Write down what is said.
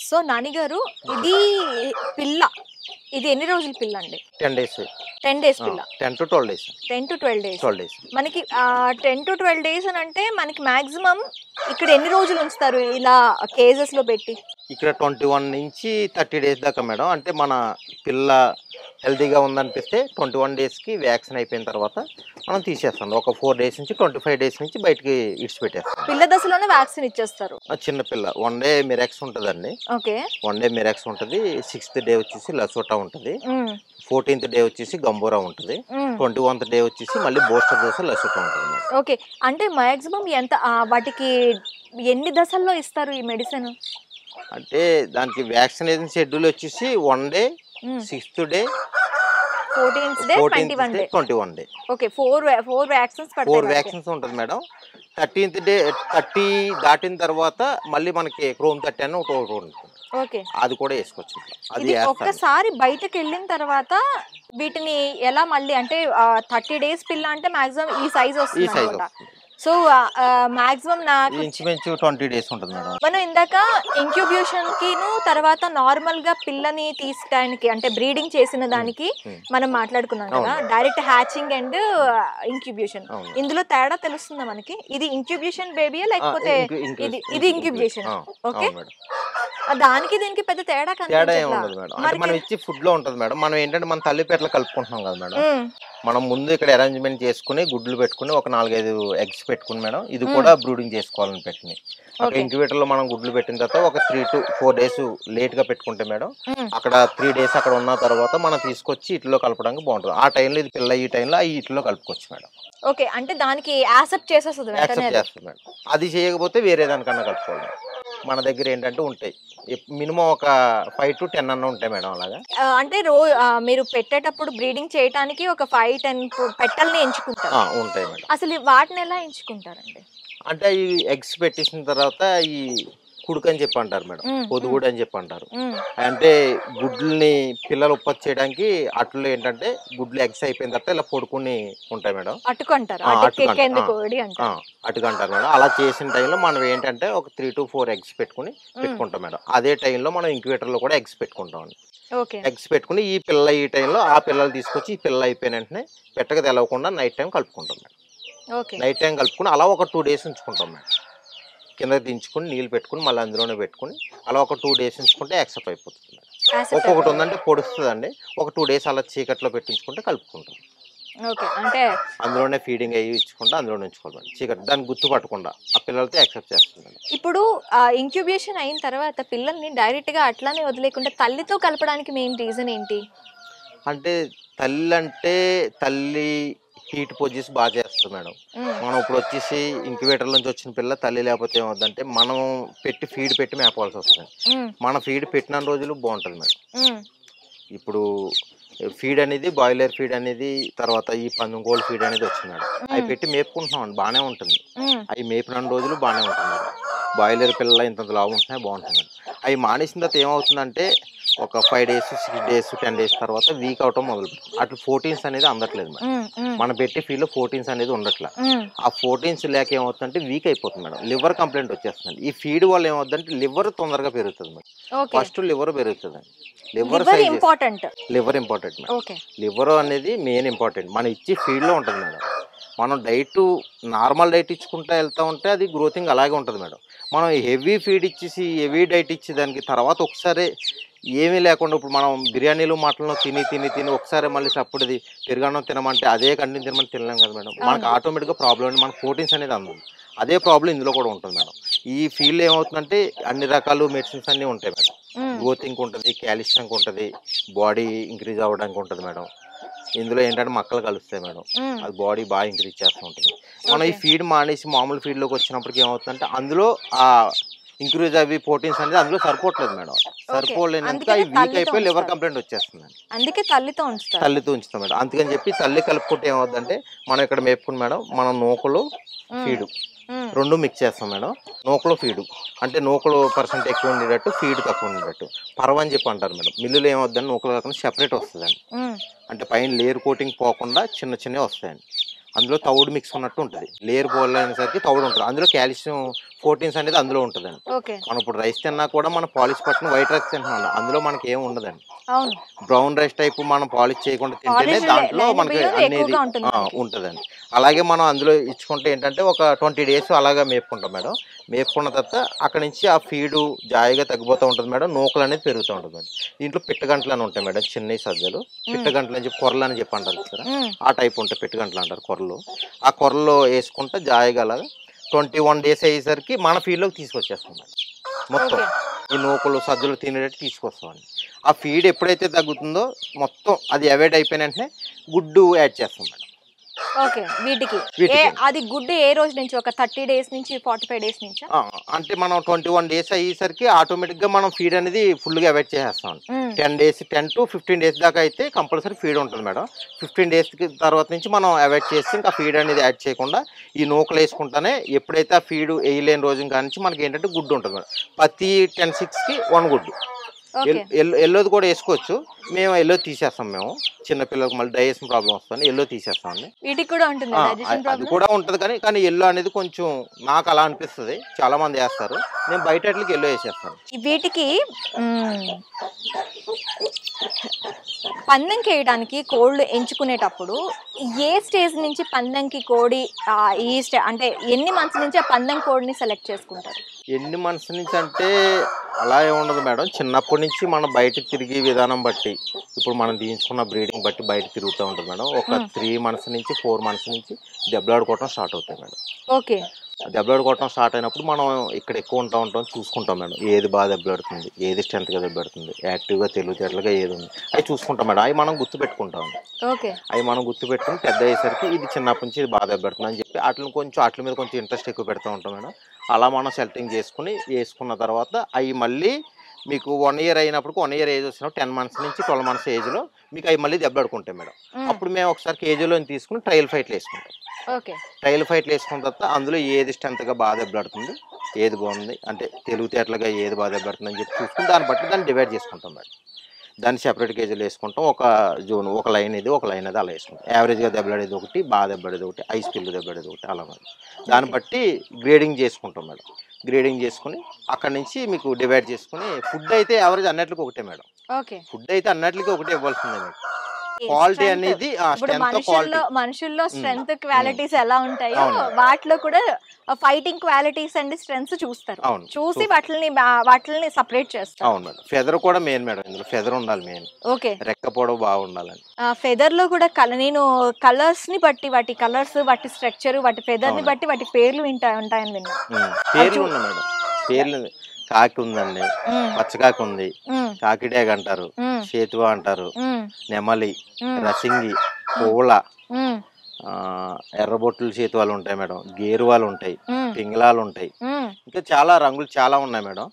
So Nani గారు ఇది పిల్ల ఇది ఎన్ని రోజుల పిల్ల అండి? 10 days. 10 డేస్ పిల్ల. 10 to 12 days. 10 to 12 days. 12 days. మనకి 10 to 12 డేస్ అని అంటే మనకి మాక్సిమం ఇక్కడ ఎన్ని రోజులు ఉంచుతారు ఇలా కేజెస్ లో పెట్టి? ఇక్కడ 21 నుంచి 30 days దాకా మేడం. అంటే మన పిల్ల హెల్తీగా ఉందనిపిస్తే 21 daysకి వ్యాక్సిన్ అయిపోయిన తర్వాత మనం తీసేస్తాం. ఒక 4 days నుంచి 25 days నుంచి బయటికి ఇడిచిపెట్టేస్తాం. పిల్ల దశలోనే వ్యాక్సిన్ ఇచ్చేస్తారు. చిన్న పిల్ల 1 day మిరాక్స్ ఉంటుందండి. ఓకే. 1 day మిరాక్స్ ఉంటుంది. 6th day వచ్చేసి లసోటా ఉంటుంది. 14th day వచ్చేసి గంబోరా ఉంటుంది. 21th day వచ్చేసి మళ్ళీ బూస్టర్ డోస్ లసోటా ఉంటుంది. ఓకే. అంటే మాక్సిమం ఎంత వాటికి ఎన్ని దశల్లో ఇస్తారు ఈ మెడిసిన్? అంటే దానికి వ్యాక్సినేషన్ షెడ్యూల్ వచ్చేసి 1 day, 6th day, 14th day, 21 day. Okay. 4 vaccines పడతాయి. 4 వ్యాక్సిన్స్ ఉంటుంది మేడం. 13th day 30 దాటిన తర్వాత మళ్ళీ మనకి క్రోమ్ 30 అని ఒకటి ఉంటుంది. ఓకే. అది కూడా వేసుకోవచ్చు. అది ఒక్కసారి బయటకు వెళ్ళిన తర్వాత వీటిని ఎలా మళ్ళీ అంటే 30 డేస్ పిల్ల అంటే మాక్సిమం ఈ సైజ్ వస్తుంది. సో మాక్సిమం నాకు ఇంచుమించు 20 days ఉంటుంది మేడం. మనం ఇందాక ఇంక్యుబేషన్ కిను తర్వాత నార్మల్ గా పిల్లని తీసుకోవడానికి అంటే బ్రీడింగ్ చేసిన దానికి మనం మాట్లాడుకున్నాం కదా, డైరెక్ట్ హ్యాచింగ్ అండ్ ఇంక్యుబేషన్. ఇందులో తేడా తెలుస్తుందా మనకి? ఇది ఇంక్యుబేషన్ బేబీయా లేకపోతే ఇది ఇంక్యుబేషన్? ఓకే. దానికి దీనికి పెద్ద తేడా ఉండదు మేడం. అంటే మనం ఇచ్చి ఫుడ్ లో ఉంటుంది మేడం. మనం ఏంటంటే మన తల్లిపేటలో కలుపుకుంటున్నాం కదా మేడం. మనం ముందు ఇక్కడ అరేంజ్మెంట్ చేసుకుని గుడ్లు పెట్టుకుని ఒక 4-5 eggs పెట్టుకుని మేడం ఇది కూడా బ్రూడింగ్ చేసుకోవాలని పెట్టుకుని అక్కడ ఇంక్యుబేటర్ లో మనం గుడ్లు పెట్టిన తర్వాత ఒక 3 to 4 days లేట్ గా పెట్టుకుంటే మేడం అక్కడ 3 days అక్కడ ఉన్న తర్వాత మనం తీసుకొచ్చి ఇట్లో కలపడానికి బాగుంటుంది. ఆ టైంలో ఇది పిల్ల ఈ టైంలో ఈ ఇట్లో కలుపుకోవచ్చు మేడం. ఓకే. అంటే దానికి యాక్సెప్ట్ చేస్తుంది మేడం. అది చేయకపోతే వేరే దానికన్నా కలుపుకోవాలి. మన దగ్గర ఏంటంటే ఉంటాయి మినిమం ఒక 5 to 10 అన్న ఉంటాయి మేడం. అలాగా అంటే మీరు పెట్టేటప్పుడు బ్రీడింగ్ చేయడానికి ఒక 5-10 పెట్టల్ని ఎంచుకుంటారు. ఉంటాయి మేడం. అసలు వాటిని ఎలా ఎంచుకుంటారండి? అంటే ఈ ఎగ్స్ పెట్టేసిన తర్వాత ఈ కుడుకు అని చెప్పి అంటారు మేడం, పొదుగుడు అని చెప్పి అంటారు. అంటే గుడ్లని పిల్లలు ఉత్పత్తి చేయడానికి అట్లు ఏంటంటే గుడ్లు ఎగ్స్ అయిపోయిన తర్వాత ఇలా పొడుకుని ఉంటాయి మేడం. అటుకంటారు మేడం. అలా చేసిన టైంలో మనం ఏంటంటే ఒక 3 to 4 eggs పెట్టుకుంటాం మేడం. అదే టైంలో మనం ఇంక్యుబేటర్ లో కూడా ఎగ్స్ పెట్టుకుంటాం. ఎగ్స్ పెట్టుకుని ఈ పిల్ల ఈ టైంలో ఆ పిల్లలు తీసుకొచ్చి ఈ పిల్ల అయిపోయిన వెంటనే పెట్టక తెలవకుండా నైట్ టైం కలుపుకుంటాం మేడం. నైట్ టైం కలుపుకుని అలా ఒక 2 days ఉంచుకుంటాం మేడం. కింద దించుకుని నీళ్ళు పెట్టుకుని మళ్ళీ అందులోనే పెట్టుకుని అలా ఒక 2 days ఉంచుకుంటే యాక్సెప్ట్ అయిపోతుంది. ఒక్కొక్కటి ఉందంటే పొడుస్తుందండి. ఒక 2 days అలా చీకట్లో పెట్టించుకుంటే కలుపుకుంటాం. అంటే అందులోనే ఫీడింగ్ అయ్యి ఇచ్చుకుంటే అందులోనే ఉంచుకోవాలి. చీకటి దాన్ని గుర్తు పట్టకుండా ఆ పిల్లలతో యాక్సెప్ట్ చేస్తుంది. ఇప్పుడు ఇంక్యుబేషన్ అయిన తర్వాత పిల్లల్ని డైరెక్ట్ గా అట్లానే వదిలేకుండా తల్లితో కలపడానికి మెయిన్ రీజన్ ఏంటి? అంటే తల్లి హీట్ పొజిషన్ బాగా చేస్తుంది మేడం. మనం ఇప్పుడు వచ్చేసి ఇంక్యుబేటర్ నుంచి వచ్చిన పిల్ల తల్లి లేకపోతే ఏమవుతుందంటే మనం ఫీడ్ పెట్టి మేపవలసి వస్తుంది. మన ఫీడ్ పెట్టిన రోజులు బాగుంటుంది మేడం. ఇప్పుడు ఫీడ్ అనేది బాయిలర్ ఫీడ్ అనేది తర్వాత ఈ పందుకోళ్ళ ఫీడ్ అనేది వచ్చింది మేడం. అవి పెట్టి మేపుకుంటున్నాం అండి, బాగానే ఉంటుంది. అవి మేపిన రోజులు బాగానే ఉంటుంది మేడం. బాయిలర్ పిల్లలు ఇంత లావు ఉంటున్నాయి, బాగుంటుంది మేడం. అవి మానేసిన తర్వాత ఏమవుతుందంటే ఒక 5 days, 6 days, 10 days తర్వాత వీక్ అవటం మొదలు అట్లా 14s అనేది అందట్లేదు మేడం. మనం పెట్టే ఫీల్డ్ లో 14s అనేది ఉండట్లా. ఆ 14s లేక ఏమవుతుందంటే వీక్ అయిపోతుంది మేడం. లివర్ కంప్లైంట్ వచ్చేస్తుంది. ఈ ఫీడ్ వల్ల ఏమవుతుందంటే లివర్ తొందరగా పెరుగుతుంది మేడం. ఫస్ట్ లివర్ పెరుగుతుంది. Liver important madam. లివర్ అనేది మెయిన్ ఇంపార్టెంట్. మనం ఇచ్చే ఫీల్డ్ లో ఉంటుంది మేడం. మనం నార్మల్ డైట్ ఇచ్చుకుంటా వెళ్తా ఉంటే అది గ్రోతింగ్ అలాగే ఉంటుంది మేడం. మనం హెవీ ఫీడ్ ఇచ్చేసి హెవీ డైట్ ఇచ్చి దానికి తర్వాత ఒకసారి ఏమీ లేకుండా ఇప్పుడు మనం బిర్యానీలు మటన్లు తిని ఒకసారి మళ్ళీ సప్పుడుది పెరుగన్నం తినమంటే అదే కంటిన్యూ తినమని తినలేం కదా మేడం. మనకు ఆటోమేటిక్గా ప్రాబ్లం అండి. మనకు ప్రోటీన్స్ అనేది అందదు. అదే ప్రాబ్లం ఇందులో కూడా ఉంటుంది మేడం. ఈ ఫీల్డ్ ఏమవుతుందంటే అన్ని రకాలు మెడిసిన్స్ అన్నీ ఉంటాయి మేడం. గ్రోతింగ్ ఉంటుంది, కాల్షియంకి ఉంటుంది, బాడీ ఇంక్రీజ్ అవ్వడానికి ఉంటుంది మేడం. ఇందులో ఏంటంటే మక్కలు కలుస్తాయి మేడం. అది బాడీ బాగా ఇంక్రీజ్ చేస్తూ ఉంటుంది. మనం ఈ ఫీడ్ మానేసి మామూలు ఫీడ్లోకి వచ్చినప్పటికి ఏమవుతుందంటే అందులో ఆ ఇంక్రీజ్ అవి ప్రోటీన్స్ అనేది అందులో సరిపోవట్లేదు మేడం. సరిపోలేనందుకు అవి వీక్ అయిపోయి లివర్ కంప్లైంట్ వచ్చేస్తుంది. అందుకే తల్లితో ఉంచుతాం మేడం. అందుకని చెప్పి తల్లి కలుపుకుంటే ఏమవుతుందంటే మనం ఇక్కడ మేపుకుని మేడం మనం నూకలు ఫీడు 2 మిక్స్ చేస్తాం మేడం. నూకలు ఫీడు అంటే నూకలు % ఎక్కువ ఉండేటట్టు ఫీడ్ తక్కువ ఉండేటట్టు పరవ అని చెప్పి అంటారు మేడం. మిల్లులో ఏమవుతుందని నూకలు కాకుండా సెపరేట్ వస్తుందండి. అంటే పైన లేయర్ కోటింగ్ పోకుండా చిన్నవి వస్తాయండి. అందులో తవుడు మిక్స్ ఉన్నట్టు ఉంటుంది. లేయర్ పోలేసరికి తవుడు ఉంటుంది. అందులో కాల్షియం 14s అనేది అందులో ఉంటుందండి. ఓకే. మనం ఇప్పుడు రైస్ తిన్నా కూడా మనం పాలిష్ పట్టిన వైట్ రైస్ తింటున్నాం, అందులో మనకి ఏమి ఉండదండి. అవును. బ్రౌన్ రైస్ టైప్ మనం పాలిష్ చేయకుండా తింటేనే పాలిష్డ్ దాంట్లో లేని మనకి బియ్యం అనేది ఎక్కువగా ఉంటుంది మనకి. ఉంటుందండి. అలాగే మనం అందులో ఇచ్చుకుంటే ఏంటంటే ఒక 20 డేస్ అలాగా మేపుకుంటాం మేడం. మేపుకున్న తర్వాత అక్కడి నుంచి ఆ ఫీడు జాయిగా తగ్గిపోతూ ఉంటుంది మేడం. నూకలు అనేది పెరుగుతూ ఉంటుంది మేడం. దీంట్లో పిట్టగంటలు అని ఉంటాయి మేడం, చిన్నవి సజ్జలు. పిట్టగంటలు అని చెప్పి కొర్రలు అని చెప్పి అంటారు కదా, ఆ టైప్ ఉంటాయి పిట్టగంటలు అంటారు కొర్రలు. ఆ కొర్రలో వేసుకుంటే జాయిగా అలాగా 21 డేస్ అయ్యేసరికి మన ఫీల్డ్లోకి తీసుకొచ్చేస్తాం మేడం. మొత్తం ఈ నూకలు సజ్జలు తినేటట్టు తీసుకొస్తామండి. ఆ ఫీడ్ ఎప్పుడైతే తగ్గుతుందో మొత్తం అది అవాయిడ్ అయిపోయిన వెంటనే గుడ్డు యాడ్ చేస్తాం మేడం. ఓకే. వీటికి అది గుడ్డు ఏ రోజు నుంచి? ఒక 30 డేస్ నుంచి 45 డేస్ నుంచా? అంటే మనం 21 డేస్ అయ్యేసరికి ఆటోమేటిక్గా మనం ఫీడ్ అనేది ఫుల్గా అవాయిడ్ చేసేస్తాం. 10 to 15 డేస్ దాకా అయితే కంపల్సరీ ఫీడ్ ఉంటుంది మేడం. 15 డేస్ తర్వాత నుంచి మనం అవాయిడ్ చేసి ఇంకా ఫీడ్ అనేది యాడ్ చేయకుండా ఈ నూకలు వేసుకుంటానే ఎప్పుడైతే ఆ ఫీడ్ వేయలేని రోజు కానీ మనకి ఏంటంటే గుడ్డు ఉంటుంది మేడం. ప్రతి 10-6కి 1 గుడ్డు. ఎల్లోది కూడా వేసుకోవచ్చు, మేము ఎల్లో తీసేస్తాం. మేము చిన్నపిల్లలకు మళ్ళీ డైజెషన్ ప్రాబ్లం వస్తుంది, ఎల్లో తీసేస్తామండి. వీటికి కూడా ఉంటుంది అది కూడా ఉంటుంది, కానీ ఎల్లో అనేది కొంచెం నాకు అలా అనిపిస్తుంది, చాలా మంది వేస్తారు. నేను బయట వాటికి ఎల్లో వేసేస్తాను. వీటికి పందెంకి వేయడానికి కోళ్ళు ఎంచుకునేటప్పుడు ఏ స్టేజ్ నుంచి పందెంకి కోడి అంటే ఎన్ని మంత్స్ నుంచి ఆ పందెం కోడిని సెలెక్ట్ చేసుకుంటారు? ఎన్ని మంత్స్ నుంచి అంటే అలా ఏముండదు మేడం. చిన్నప్పటి నుంచి మనం బయట తిరిగే విధానం బట్టి, ఇప్పుడు మనం తీయించుకున్న బ్రీడింగ్ బట్టి బయట తిరుగుతూ ఉంటుంది మేడం. ఒక 3 మంత్స్ నుంచి 4 మంత్స్ నుంచి దెబ్బలాడుకోవటం స్టార్ట్ అవుతాయి మేడం. ఓకే. దెబ్బలాడుకోవటం స్టార్ట్ అయినప్పుడు మనం ఇక్కడ ఎక్కువ ఉంటాం చూసుకుంటాం మేడం. ఏది బాగా దెబ్బలాడుతుంది, ఏది స్ట్రెంత్గా దెబ్బలాడుతుంది, యాక్టివ్గా తెలివితేటలుగా ఏది ఉంది అవి చూసుకుంటాం మేడం. అవి మనం గుర్తుపెట్టుకుంటాం. అవి మనం గుర్తుపెట్టుకుని పెద్ద అయ్యేసరికి ఇది చిన్నప్పటి నుంచి ఇది బాగా దెబ్బలాడుతుంది అని చెప్పి వాటి మీద కొంచెం ఇంట్రెస్ట్ ఎక్కువ పెడుతూ ఉంటాం మేడం. అలా మనం సెలెక్టింగ్ చేసుకుని వేసుకున్న తర్వాత అవి మళ్ళీ మీకు 1 year అయినప్పుడు 1 year ఏజ్ వచ్చినప్పుడు 10 months నుంచి 12 months ఏజ్లో మీకు అవి మళ్ళీ దెబ్బలాడుకుంటాయి మేడం. అప్పుడు మేము ఒకసారి కేజీలో తీసుకుని ట్రయల్ ఫైట్లు వేసుకుంటాం. ట్రయల్ ఫైట్లు వేసుకున్న తర్వాత అందులో ఏది స్ట్రెంత్గా బాగా దెబ్బలాడుతుంది, ఏది బాగుంది అంటే తెలివితేటలుగా ఏది బాగా దెబ్బలాడుతుంది అని చెప్పి చూసుకుని దాన్ని బట్టి దాన్ని డివైడ్ చేసుకుంటాం మేడం. దాన్ని సెపరేట్ కేజీలు వేసుకుంటాం. ఒక జోన్, ఒక లైన్ ఇది, ఒక లైన్ అది అలా వేసుకుంటాం. యావరేజ్గా దెబ్బలాడేది ఒకటి, బాగా దెబ్బలాడేది ఒకటి, హై స్పీడ్లో దెబ్బలాడేది ఒకటి, అలా మేడం. దాన్ని బట్టి గ్రేడింగ్ చేసుకుంటాం మేడం. గ్రేడింగ్ చేసుకుని అక్కడి నుంచి మీకు డివైడ్ చేసుకుని ఫుడ్ అయితే యావరేజ్ అన్నిటికీ ఒకటే మేడం. ఫుడ్ అయితే అన్నిటికీ ఒకటే ఇవ్వాల్సిందే మీకు. క్వాలిటీ అనేది మనుషుల్లో స్ట్రెంత్ క్వాలిటీస్ ఎలా ఉంటాయో వాటిలో కూడా ఫైటింగ్ క్వాలిటీస్ అండ్ స్ట్రెంగ్స్ చూస్తారు. చూసి వాటిని సెపరేట్ చేస్తారు. అవును మేడం. ఫెదర్ కూడా మెయిన్ మేడం. ఇందులో ఫెదర్ ఉండాలి మెయిన్. ఓకే. రెక్క పొడవు బాగుండాలని. ఫెదర్ లో కూడా నేను కలర్స్ ని బట్టి, వాటి కలర్స్, వాటి స్ట్రక్చర్, వాటి ఫెదర్ ని బట్టి వాటి పేర్లు ఉంటాయని విన్నా. పేర్లు ఉన్నాయి మేడం. పేర్లు కాకి ఉందండి, పచ్చకాకి ఉంది, కాకిడేగ అంటారు, సేతువా అంటారు, నెమలి, రసింగి, పూల, ఎర్రబొట్లు సేతువాలు ఉంటాయి మేడం, గేరువాలు ఉంటాయి, పింగళాలు ఉంటాయి, ఇంకా చాలా రంగులు చాలా ఉన్నాయి మేడం.